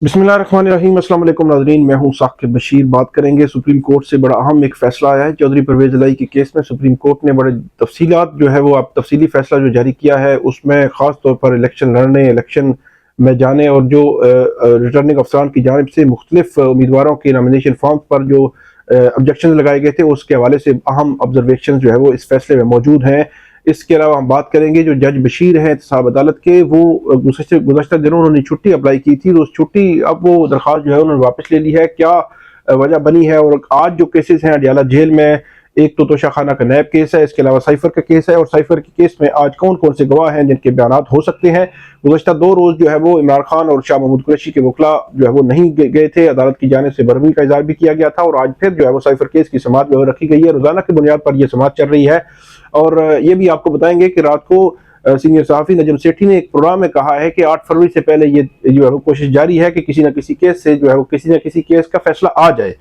बिस्मिल्लाहिर्रहमानिर्रहीम। अस्सलाम वालेकुम नाज़रीन, मैं हूं साकिब बशीर। बात करेंगे सुप्रीम कोर्ट से बड़ा अहम एक फैसला आया है चौधरी परवेज़ इलाही के केस में। सुप्रीम कोर्ट ने बड़े तफसीलात जो है वो अब तफसीली फैसला जो जारी किया है उसमें ख़ास तौर पर इलेक्शन लड़ने, इलेक्शन में जाने और जो रिटर्निंग अफसरान की जानिब से मुख्तलिफ उम्मीदवारों के नॉमिनेशन फॉर्म पर जो ऑब्जेक्शन लगाए गए थे उसके हवाले से अहम ऑब्जर्वेशन जो है वो इस फैसले में मौजूद हैं। इसके अलावा हम बात करेंगे जो जज बशीर हैं एहतसाब अदालत के, वो गुज़श्ता दिनों उन्होंने छुट्टी अप्लाई की थी, तो उस छुट्टी अब वो दरख्वास्त जो है उन्होंने वापस ले ली है। क्या वजह बनी है और आज जो केसेस हैं अडियाला जेल में, एक तो तोशा खाना का नैब केस है, इसके अलावा साइफर का केस है, और साइफर के केस में आज कौन कौन से गवाह हैं जिनके बयान हो सकते हैं। गुज़श्ता 2 रोज़ जो है वो इमरान खान और शाह महमूद कुरैशी के वकला जो है वो नहीं गए थे। अदालत की जानिब से बरहमी का इज़हार भी किया गया था और आज फिर जो है वो साइफर केस की समाअत जो है रखी गई है। रोज़ाना की बुनियाद पर यह समाअत चल रही है। और ये भी आपको बताएंगे कि रात को सीनियर सहाफ़ी नजम सेठी ने एक प्रोग्राम में कहा है कि 8 फरवरी से पहले ये जो है वो कोशिश जारी है कि किसी न किसी केस से जो है वो किसी न किसी केस का फैसला आ जाए।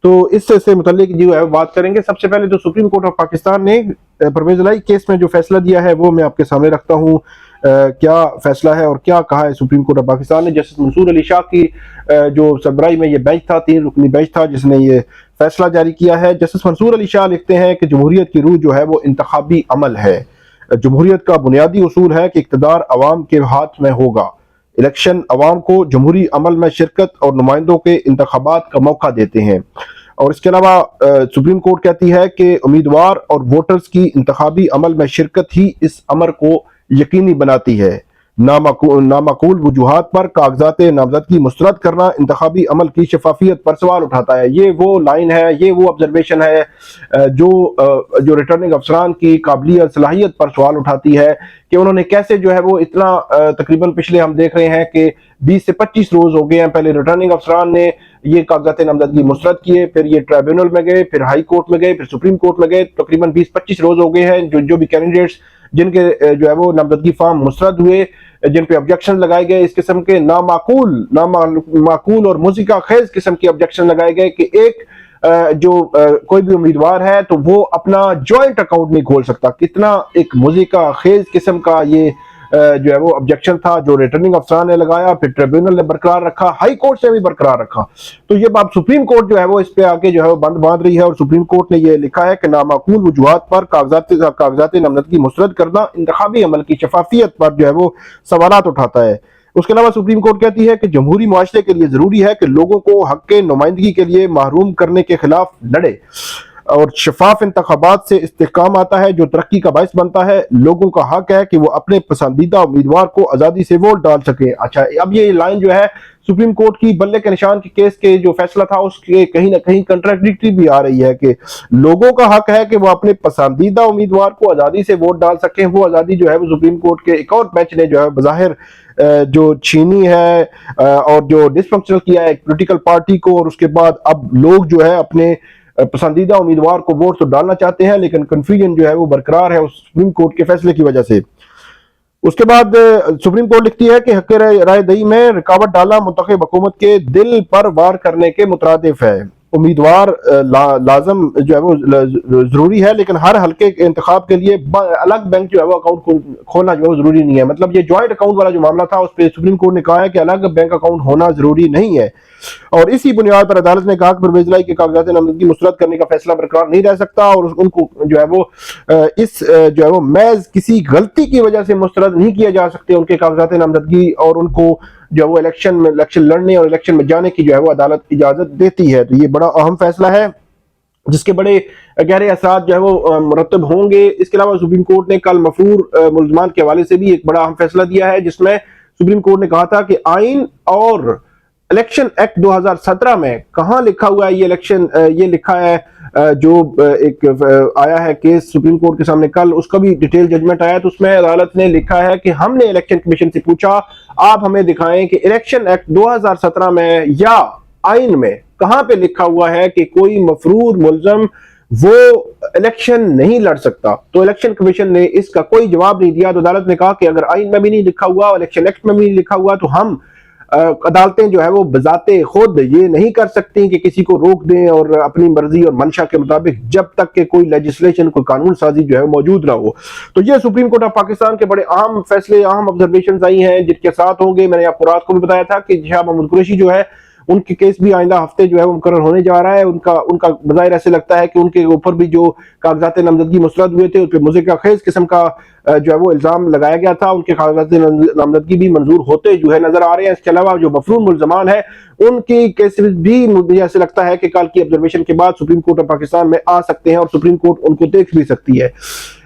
तो इससे मुतल्लिक जो है बात करेंगे। सबसे पहले तो सुप्रीम कोर्ट ऑफ पाकिस्तान ने परवेज़ इलाही केस में जो फैसला दिया है वो मैं आपके सामने रखता हूँ। क्या फैसला है और क्या कहा है सुप्रीम कोर्ट ऑफ पाकिस्तान ने। जस्टिस मंसूर अली शाह की जो सरबराही में ये बेंच था, 3 रुकनी बेंच था जिसने ये फैसला जारी किया है। जस्टिस मंसूर अली शाह लिखते हैं कि जमहूरियत की रूह जो है वो इंतखाबी अमल है। जमहूरियत का बुनियादी उसूल है कि इक़्तिदार अवाम के हाथ में होगा। इलेक्शन अवाम को जमहूरी अमल में शिरकत और नुमाइंदों के इंतखाबात का मौका देते हैं। और इसके अलावा सुप्रीम कोर्ट कहती है कि उम्मीदवार और वोटर्स की इंतखाबी अमल में शिरकत ही इस अमर को यकीनी बनाती है। नामाकूल वजूहात पर कागजात नामजदगी मुस्तरद करना इंतखाबी अमल की शफाफियत पर सवाल उठाता है। ये वो लाइन है, ये वो ऑब्जर्वेशन है जो रिटर्निंग अफसरान की काबिलियत सलाहियत पर सवाल उठाती है कि उन्होंने कैसे जो है वो इतना तकरीबन पिछले हम देख रहे हैं कि 20 से 25 रोज हो गए हैं। पहले रिटर्निंग अफसरान ने ये कागजात नामजदगी मुस्तरद किए, फिर ये ट्राइब्यूनल में गए, फिर हाई कोर्ट में गए, फिर सुप्रीम कोर्ट में गए। तकरीबन 20-25 रोज हो गए हैं जो भी कैंडिडेट्स जिनके जो है वो नामजदगी फॉर्म मुस्तरद हुए, जिन पे ऑब्जेक्शन लगाए गए, इस किस्म के नामाकूल और मुज़िका खेज किस्म के ऑब्जेक्शन लगाए गए कि एक कोई भी उम्मीदवार है तो वो अपना जॉइंट अकाउंट नहीं खोल सकता। कितना एक मुज़िका खेज किस्म का ये जो है वो ऑब्जेक्शन था जो रिटर्निंग अफसरान ने लगाया, फिर ट्रिब्यूनल ने बरकरार रखा, हाई कोर्ट से भी बरकरार रखा। तो ये बात सुप्रीम कोर्ट जो है वो इस पे आके जो है वो बंद बांध रही है। और सुप्रीम कोर्ट ने ये लिखा है कि नामाकूल वजूहात पर कागजात नामजदगी मुस्तरद करना इंतखाबी अमल की शफाफियत पर जो है वो सवालात उठाता है। उसके अलावा सुप्रीम कोर्ट कहती है कि जमहूरी मुआशरे के लिए जरूरी है कि लोगों को हक के नुमाइंदगी के लिए महरूम करने के खिलाफ लड़े और शफाफ इंतखाबात से इस्तेहकाम आता है जो तरक्की का बायस बनता है। लोगों का हक है कि वो अपने पसंदीदा उम्मीदवार को आज़ादी से वोट डाल सके। अच्छा, अब ये लाइन जो है सुप्रीम कोर्ट की बल्ले के निशान के केस के जो फैसला था उसके कहीं ना कहीं कंट्राडिक्टरी भी आ रही है कि लोगों का हक है कि वो अपने पसंदीदा उम्मीदवार को आज़ादी से वोट डाल सकें। वो आज़ादी जो है वो सुप्रीम कोर्ट के एक और बेंच ने जो है बज़ाहिर जो छीनी है और जो डिसफंक्शनल किया है एक पोलिटिकल पार्टी को। और उसके बाद अब लोग जो है अपने पसंदीदा उम्मीदवार को वोट तो डालना चाहते हैं लेकिन कंफ्यूजन जो है वो बरकरार है उस सुप्रीम कोर्ट के फैसले की वजह से। उसके बाद सुप्रीम कोर्ट लिखती है कि हक राय दही में रुकावट डालना मुंतखब हुकूमत के दिल पर वार करने के मुतरादिफ है। उम्मीदवार लाजम जो है वो जरूरी है लेकिन हर हल्के के इंतखाब के लिए अलग बैंक जो है वो अकाउंट खोलना जो है वो जरूरी नहीं है। मतलब ये जॉइंट अकाउंट वाला जो मामला था उस पर सुप्रीम कोर्ट ने कहा है कि अलग बैंक अकाउंट होना जरूरी नहीं है। और इसी बुनियाद पर अदालत ने कहा कि परवेज़ इलाही के कागजात नामजदगी मुस्तरद करने का फैसला बरकरार नहीं रह सकता और उनको जो है वो इस जो है वो महज किसी गलती की वजह से मुस्तरद नहीं किया जा सकते उनके कागजात नामजदगी, और उनको जो है वो इलेक्शन लड़ने और इलेक्शन में जाने की जो है वो अदालत इजाजत देती है। तो ये बड़ा अहम फैसला है जिसके बड़े गहरे असरात जो है वो मुरतब होंगे। इसके अलावा सुप्रीम कोर्ट ने कल मफरूर मुल्ज़मान के हवाले से भी एक बड़ा अहम फैसला दिया है जिसमें सुप्रीम कोर्ट ने कहा था कि आइन और इलेक्शन एक्ट 2017 में कहाँ लिखा हुआ है ये इलेक्शन, ये लिखा है जो एक आया है केस सुप्रीम कोर्ट के सामने कल, उसका भी डिटेल जजमेंट आया। तो उसमें अदालत ने लिखा है कि हमने इलेक्शन कमीशन से पूछा आप हमें दिखाएं कि इलेक्शन एक्ट 2017 में या आइन में कहाँ पे लिखा हुआ है कि कोई मफरूर मुल्ज़म वो इलेक्शन नहीं लड़ सकता। तो इलेक्शन कमीशन ने इसका कोई जवाब नहीं दिया। तो अदालत ने कहा कि अगर आइन में भी नहीं लिखा हुआ, इलेक्शन एक्ट में भी नहीं लिखा हुआ, तो हम अदालतें जो है वो बजाते खुद ये नहीं कर सकती कि किसी को रोक दें और अपनी मर्जी और मंशा के मुताबिक, जब तक कि कोई लेजिस्लेशन, कोई कानून साजी जो है मौजूद ना हो। तो ये सुप्रीम कोर्ट ऑफ पाकिस्तान के बड़े अहम फैसले, अहम ऑब्जर्वेशन आई हैं जिनके साथ होंगे। मैंने आपको रात को भी बताया था कि शाह महमूद कुरैशी जो है उनके केस भी आइंदा हफ्ते जो है वो मुकर्रर होने जा रहा है। उनका उनका बज़ाहिर ऐसे लगता है कि उनके ऊपर भी जो कागजात नामजदगी मुस्तरद हुए थे उस पर मुज़क्किर खेज किस्म का जो है वो इल्ज़ाम लगाया गया था। उनके कागजात नामजदगी भी मंजूर होते जो है नजर आ रहे हैं। इसके अलावा जो मफरून मुल्ज़मान है उनकी केसेस भी मुझे ऐसे लगता है कि कल की ऑब्जर्वेशन के बाद सुप्रीम कोर्ट ऑफ पाकिस्तान में आ सकते हैं और सुप्रीम कोर्ट उनको देख भी सकती है।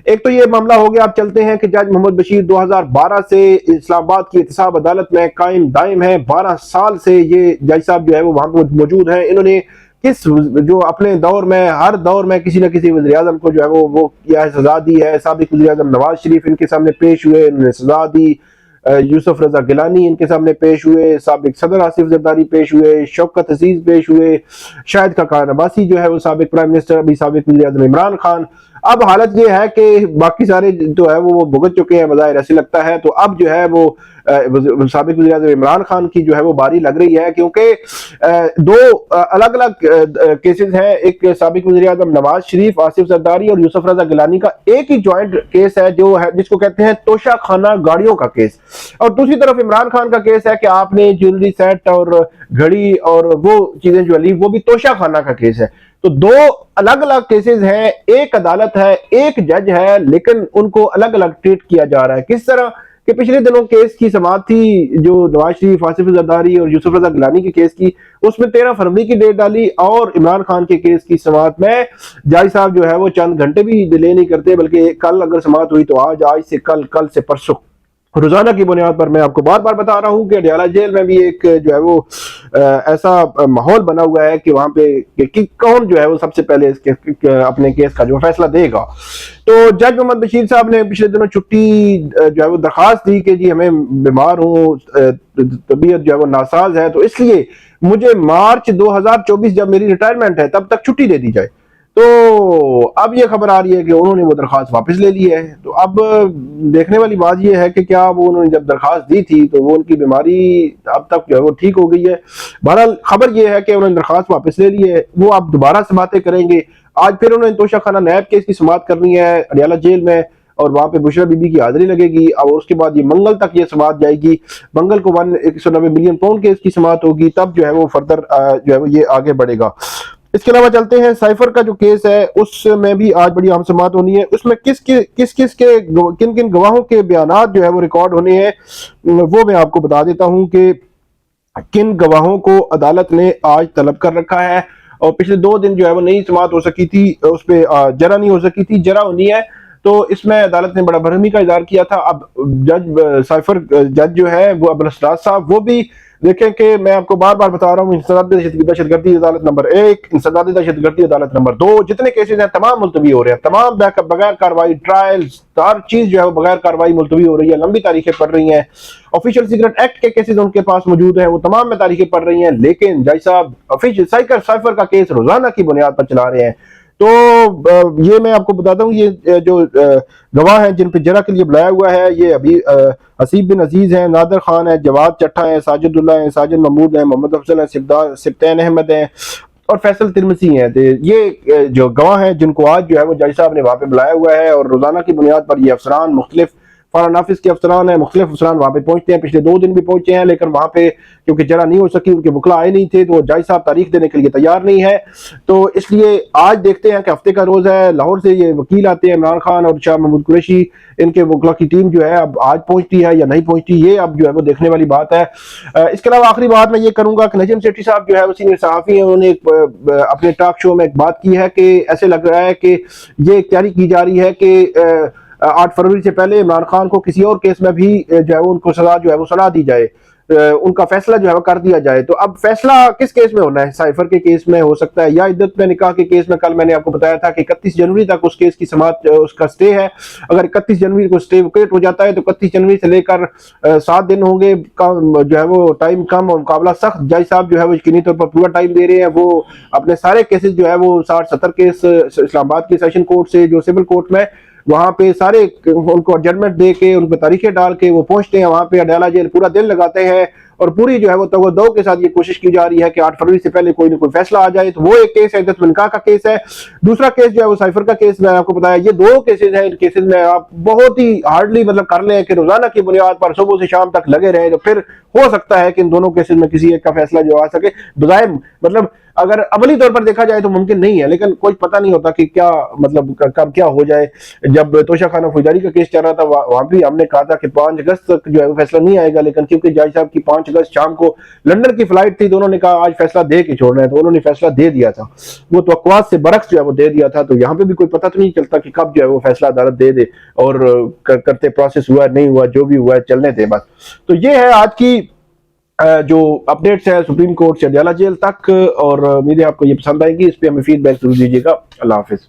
एक तो ये मामला हो गया। आप चलते हैं कि जज मोहम्मद बशीर 2012 से इस्लामाबाद की एहतसाब अदालत में कायम दायम है। 12 साल से ये जज साहब जो है वो वहां पर मौजूद हैं। इन्होंने किस जो अपने दौर में, हर दौर में किसी न किसी वज़ीर आज़म को जो है वो किया है, सजा दी है। साबिक वज़ीर आज़म नवाज शरीफ इनके सामने पेश हुए, इन्होंने सजा दी। यूसुफ रजा गिलानी इनके सामने पेश हुए, साबिक सदर आसिफ जरदारी पेश हुए, शौकत अजीज पेश हुए, शाहिद खान अब्बासी जो है वो साबिक प्राइम मिनिस्टर, अभी साबिक वज़ीर आज़म इमरान खान। अब हालत ये है कि बाकी सारे जो है वो भुगत चुके हैं बज़ाहिर ऐसे लगता है। तो अब जो है वो साबिक वज़ीर आज़म इमरान खान की जो है वो बारी लग रही है, क्योंकि दो अलग अलग केसेस हैं। एक साबिक वज़ीर आज़म नवाज शरीफ, आसिफ जरदारी और यूसुफ रजा गिलानी का एक ही ज्वाइंट केस है जो है जिसको कहते हैं तोशा खाना गाड़ियों का केस। और दूसरी तरफ इमरान खान का केस है कि आपने ज्वेलरी सेट और घड़ी और वो चीजें जो ली वो भी तोशा खाना का केस है। तो दो अलग अलग केसेस हैं, एक अदालत है, एक जज है, लेकिन उनको अलग अलग ट्रीट किया जा रहा है। किस तरह कि पिछले दिनों केस की समाअत थी जो नवाज शरीफ, आसिफ जरदारी और यूसुफ रजा गिलानी के केस की, उसमें 13 फरवरी की डेट डाली। और इमरान खान के केस की समाअत में जज साहब जो है वो चंद घंटे भी डिले नहीं करते, बल्कि कल अगर समाअत हुई तो आज, आज से कल, कल से परसों, रोजाना की बुनियाद पर। मैं आपको बार बार बता रहा हूं कि अडयाला जेल में भी एक जो है वो ऐसा माहौल बना हुआ है कि वहां पे कि कौन जो है वो सबसे पहले अपने केस का जो फैसला देगा। तो जज मोहम्मद बशीर साहब ने पिछले दिनों छुट्टी जो है वो दरखास्त दी कि जी हमें बीमार हूँ, तबीयत जो है वो नासाज है, तो इसलिए मुझे मार्च 2024 जब मेरी रिटायरमेंट है तब तक छुट्टी दे दी जाए। तो अब ये खबर आ रही है कि उन्होंने वो दरखास्त वापस ले ली है। तो अब देखने वाली बात ये है कि क्या वो उन्होंने जब दरखास्त दी थी तो वो उनकी बीमारी अब तक जो है वो ठीक हो गई है। बहरहाल खबर ये है कि उन्होंने दरखास्त वापस ले ली है। वो अब दोबारा से बातें करेंगे। आज फिर उन्होंने तोशा खाना नैब केस की समाअत करनी है अडयाला जेल में, और वहां पे बुशरा बीबी की हाजिरी लगेगी। और उसके बाद ये मंगल तक ये समाअत जाएगी। मंगल को 190 मिलियन पाउंड केस की समाअत होगी, तब जो है वो फर्दर जो है वो ये आगे बढ़ेगा। इसके अलावा चलते हैं साइफर का जो केस है उसमें भी आज बड़ी अहम समाअत होनी है। उसमें किस के किन किन गवाहों के बयानात जो है वो रिकॉर्ड होने हैं वो मैं आपको बता देता हूं कि किन गवाहों को अदालत ने आज तलब कर रखा है। और पिछले 2 दिन जो है वो नई समाअत हो सकी थी, उस पर जरा नहीं हो सकी थी, जरा होनी है। तो इसमें अदालत ने बड़ा बरहमी का इजहार किया था। अब जज साइफर जज जो है वो अब्दुल सत्तार साहब, वो भी देखें कि मैं आपको बार बार बता रहा हूँ, दहशतगर्दी अदालत नंबर 1, इंसदादी दहशतगर्दी अदालत नंबर 2, जितने केसेस हैं तमाम मुलतवी हो रहे हैं। तमाम बगैर कार्रवाई, ट्रायल्स, हर चीज जो है बगैर कार्रवाई मुलतवी हो रही है, लंबी तारीखें पड़ रही हैं। ऑफिशियल सीक्रेट एक्ट के केसेस उनके पास मौजूद हैं, वो तमाम में तारीखें पड़ रही हैं, लेकिन जज साहब ऑफिशियल साइफर का केस रोजाना की बुनियाद पर चला रहे हैं। तो ये मैं आपको बताता हूँ, ये जो गवाह हैं जिन पे जरा के लिए बुलाया हुआ है, ये अभी हसीब बिन अजीज हैं, नादर खान है, जवाद चट्टा है, साजिदुल्लाह है, साजिद महमूद है, मोहम्मद अफजल है, सिब्तैन अहमद है और फैसल तिरमसी हैं। तो ये जो गवाह हैं जिनको आज जो है वो जज साहब ने वहां पे बुलाया हुआ है, और रोजाना की बुनियाद पर ये अफसरान मुख्तलिफ फौरन नाफिज के अफसरान है, मुख्तलिफ अफसरान वहां पे पहुंचते हैं। पिछले 2 दिन भी पहुंचे हैं, लेकिन वहां पे क्योंकि जरा नहीं हो सकी, उनके वकला आए नहीं थे, तो वो जज साहब तारीख देने के लिए तैयार नहीं है। तो इसलिए आज देखते हैं कि हफ्ते का रोज है, लाहौर से ये वकील आते हैं, इमरान खान और शाह महमूद कुरैशी, इनके वकला की टीम जो है अब आज पहुंचती है या नहीं पहुंचती, ये अब जो है वो देखने वाली बात है। इसके अलावा आखिरी बात मैं ये करूंगा कि नजीम सेठी साहब जो है वो सीनियर सहाफी हैं, उन्होंने अपने टॉक शो में एक बात की है कि ऐसे लग रहा है कि ये तैयारी की जा रही है कि 8 फरवरी से पहले इमरान खान को किसी और केस में भी जो है उनको सजा जो है वो सुना दी जाए, उनका फैसला जो है वो कर दिया जाए। तो अब फैसला किस केस में होना है? साइफर के केस में हो सकता है या इद्दत में निकाह के केस में। कल मैंने आपको बताया था कि 31 जनवरी तक उस केस की समाअत उसका स्टे है। अगर 31 जनवरी को स्टे वेकेट हो जाता है तो 31 जनवरी से लेकर 7 दिन होंगे, जो है वो टाइम कम और मुकाबला सख्त। जज साहब जो है वो यकीनी तौर पर पूरा टाइम दे रहे हैं। वो अपने सारे केसेस जो है वो 60-70 केस इस्लामाबाद के सेशन कोर्ट से जो सिविल कोर्ट में, वहां पे सारे उनको एडजमेंट दे के, उन पर तारीखें डाल के वो पहुंचते हैं वहां पे। अडयाला जेल पूरा दिन लगाते हैं और पूरी जो है वो तवज्जो के साथ ये कोशिश की जा रही है कि 8 फरवरी से पहले कोई ना कोई फैसला आ जाए। तो वो एक केस है, इद्दत निकाह का केस है। दूसरा केस जो है वो साइफर का केस, मैं आपको बताया। ये दो केसेस हैं। इन केसेस में आप बहुत ही हार्डली मतलब कर लें कि रोजाना की बुनियाद पर सुबह से शाम तक लगे रहे, तो फिर हो सकता है कि इन दोनों केसेस में किसी एक का फैसला जो आ सके। बजाय मतलब अगर अमली तौर पर देखा जाए तो मुमकिन नहीं है, लेकिन कुछ पता नहीं होता कि क्या मतलब कब क्या हो जाए। जब तोशा खाना फौजदारी का केस चल रहा था, वहां भी हमने कहा था कि 5 अगस्त तक जो है वो फैसला नहीं आएगा, लेकिन क्योंकि जज साहब की 5 अगस्त शाम को लंदन की फ्लाइट थी, तो उन्होंने कहा आज फैसला दे के छोड़ना है, तो उन्होंने फैसला दे दिया था। वो तवक्कुआत से बरक्स जो है वो दे दिया था। तो यहाँ पे भी कोई पता तो नहीं चलता कि कब जो है वो फैसला अदालत दे दे, और करते प्रोसेस हुआ नहीं हुआ, जो भी हुआ चलने दे बस। तो ये है आज की जो अपडेट्स है सुप्रीम कोर्ट से अडयाला जेल तक, और उम्मीद है आपको ये पसंद आएगी। इस पे हमें फीडबैक जरूर दीजिएगा। अल्लाह हाफिज।